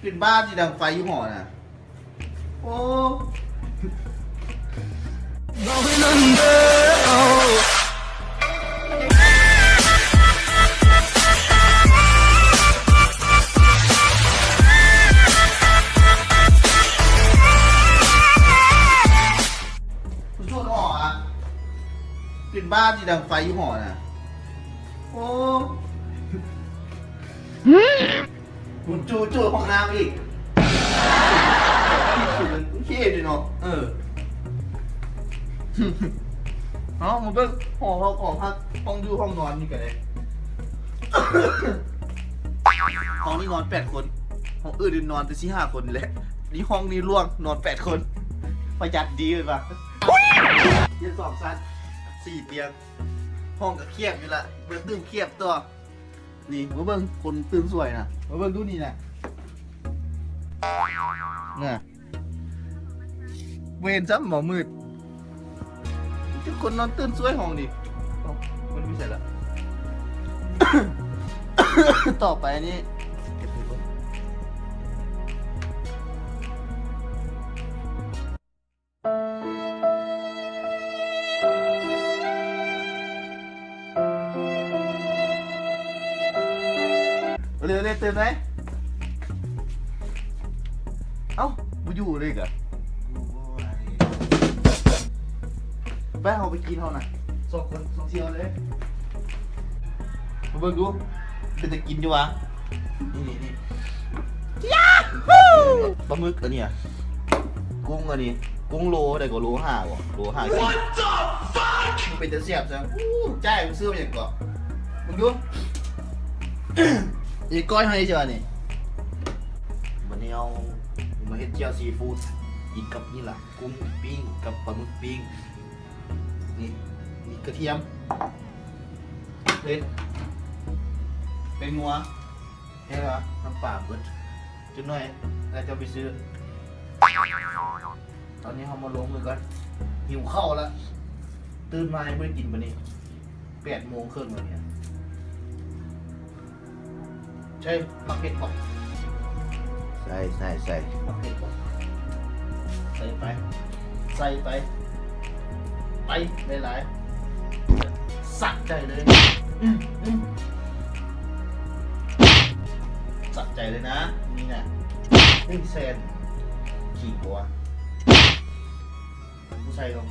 เป็นบ้านที่ดังไฟอยู่หอน่ะโอ้คุณช่วยหออ่ะเป็นบ้านที่ดังไฟอยู่หอน่ะโอ้คุณจูห้องน้ำอีกเขี้ยดิเนาะเอามันเป็นห้องเราของพักห้องดูห้องนอนนี่กันเลยห้องนี้นอน8 คนห้องอื่นนอนแต่5 คนแหละนี่ห้องนี้ร่วงนอน8 คนประหยัดดีเลยป่ะเตียง2 ชั้น4 เตียงห้องก็เคียบอยู่ละเบิ่งตื่นเคียบตัวนี่มาเบิ่งคนตื่นสวยนะมาเบิ่งดูนี่นะเนี่ยเวรซ้ำหมอมืดทุกคนนอนตื่นสวยห้องดิมันไม่ใช่ละ ต่อไปอันนี้เก็บไปก่อนเร็วๆตื่นไหมเอ้าไม่อยู่เลยกะไปเอาไปกินเท่าน่ะ2 คน2 เที่ยวเลยมาเบิ่งดูเป็นจะกินอยู่วะนี่ยาฮูปลาหมึกอันนี้กุ้งอันนี้กุ้งโลได้ก็โล5บ่โล5กิโลมันเป็นจะเสียบจังจ่ายมันซื้อมาอย่างก่อนมึงดู อีก้อยให้เจ้านี่วันนี้เอามาเฮ็ดเจียวซีฟู้ดอีกกับนี่ล่ะกุ้งปิ้งกับปลาหมึกปิ้งนี่กระเทียมเป็นงัวเห็นปะน้ำปลาเบิดจุดหน่อยแล้วจะไปซื้อตอนนี้เขามาลงมือกันหิวข้าวแล้วตื่นมายังไม่ได้กินปะนี่8 โมงครึ่งวันนี้ใช่ปักเผ็ดก่อนใส่ปักเผ็ดก่อนใส่ไปหลายๆสักใจเลยสักใจเลยนะนี่นะ1 เซนขี่หัวผู้ชายลง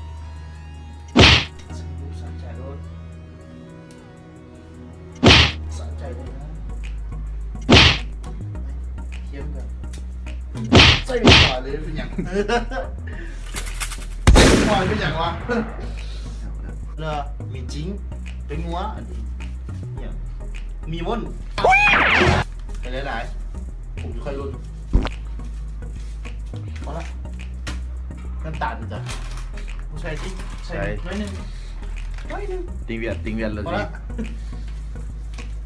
สักใจรถสักใจเลยนะเทียมกันใส่หัวเลยเป็นอย่างหัวเป็นอย่างวะเรือมีจริงเป็นงัวเนี่ยมีวนไปหลายๆผมจะค่อยรุ่นพอละน้ำตาลจ้ะผู้ชายที่ใส่น้อยนึงติงเวียนเลย พอละ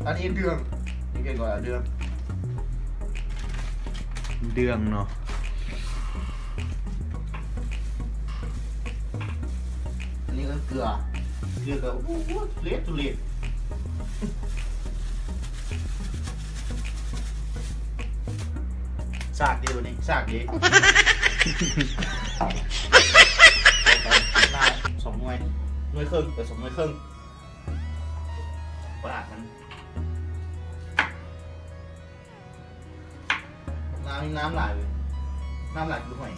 อันนี้เดืองนี่เก่งกว่าเดืองเนาะอันนี้ก็เกลือก็โอ้โหเละตุเละสากดีวันนี้สากดีลาย2 หน่วยครึ่งไป2 หน่วยครึ่งประหลาดมันน้ำไหลเลยน้ำไหลดูหน่อย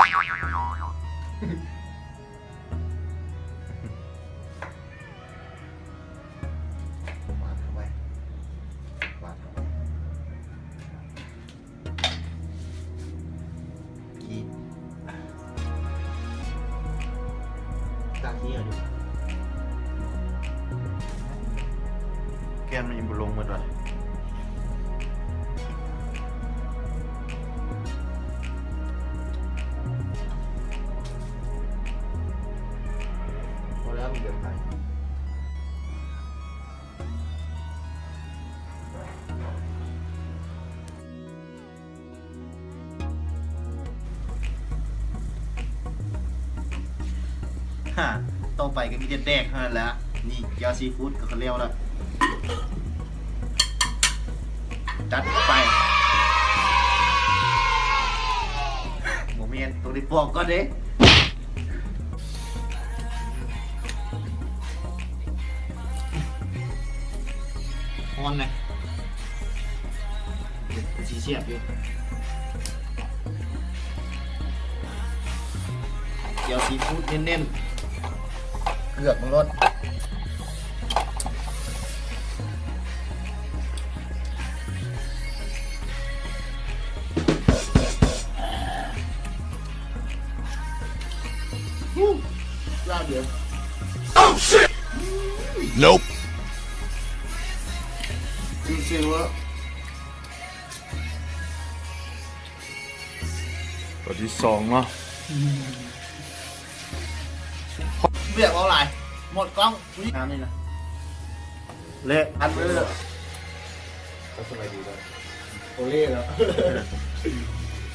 วาดเข้าไปกีตาที่อะไรแก้มมันยังบุลงมาด้วยพอแล้วมันเดินไปต่อไปก็มีแดกเท่านั้นแหละนี่ยาซีฟู้ดกับเขาเรียกแล้วจัดไป บอกก่อนเด้ฮอนเลยสีเสียบอยู่เดี๋ยวซีฟู้ดเน้นๆเกือบมันรสลาบเดียว Nope. จริงๆว่า ตัวที่สองเนาะ เบียกเอาไหลหมดกล้องน้ำนี่นะเละอันไปเลย ก็สบายดีแล้วโอเล่แล้ว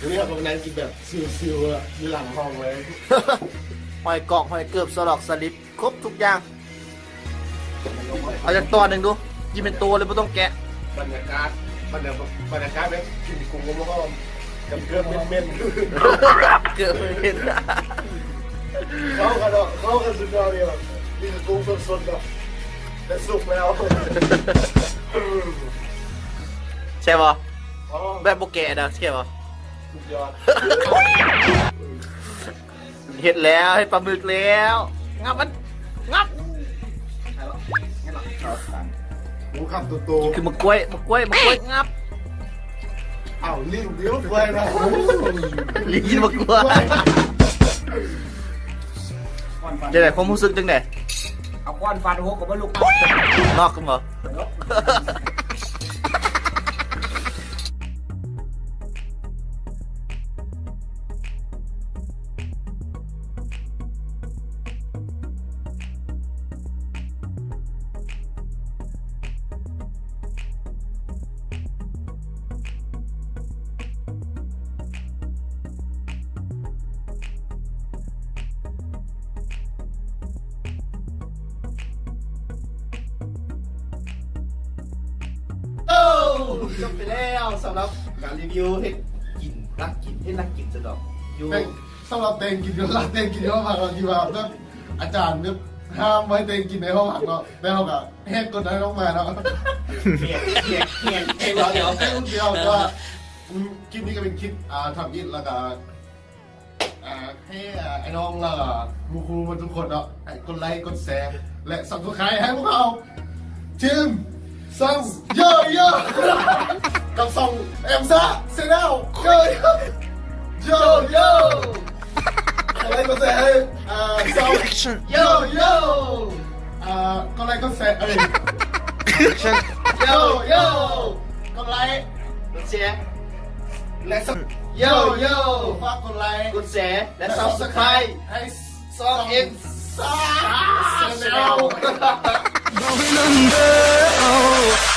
เรียกคนนั้นกินแบบซิวๆอะมีหลังห้องเลย หอยกรอกหอยเกือบสลอกสลิดครบทุกอย่างเอาจากตัวหนึ่งดูกินเป็นตัวเลยไม่ต้องแกะ บรรยากาศบรรยากาศแบบกินกุ้งก็มาห้องกับเกลือเม่น เกือบไม่เห็น ๆเข้ากันเนาะเข้ากันสุดยอดเลยแบบนี่คือกุ้งสดๆเนาะแต่สุกแล้ว ใช่ป่ะ อ๋อ แบบโบแกะนะใช่ป่ะ สุดยอด เห็ดแล้วให้ปลาหมึกแล้วงับมันงับ หมูขับโต คือมะกล้วยงับ ๆอ้าวลิ้นเดียวด้วยนะ ลิ้นมะกล้วยจะไหนความรู้สึกจังไหน เอาควันฟันหัวกับว่าลูก นอกกันเหรอจบไปแล้วสำหรับการรีวิวเห็ดกินรักกินเห็ดรักกินสะดอกอยู่ แต่สำหรับเต็งกินก็รักเต็งกินก็มาเราที่ว่าแล้วอาจารย์เนี่ยห้ามไว้เต็งกินในห้องหักเนาะในห้องอะแหกกดได้ต้องมาเนาะ เขียนเขียนเขียน เดี๋ยวเดี๋ยวแค่ลูกเดียวว่าคลิปนี้ก็เป็นคลิปทำยิดแล้วก็ให้ไอ้น้องแล้วก็ครูมาทุกคนเนาะกดไลค์กดแชร์และสับสไครต์ให้พวกเราทีมซ่องเยอะเยอะกับซ่องเอ็มซ่าเซนเอาเยอะเยอะเยอะเยอะอะไรก็แชร์ให้ซ่องเยอะเยอะก็ไลค์ก็แชร์เอ้ย โยโย่กดไลค์ กดแชร์ และสับ โย่โย่ ฝากกดไลค์ กดแชร์และ Subscribe ให้ ซองเอ็ม ซ่าเซนเอา Going under. Oh.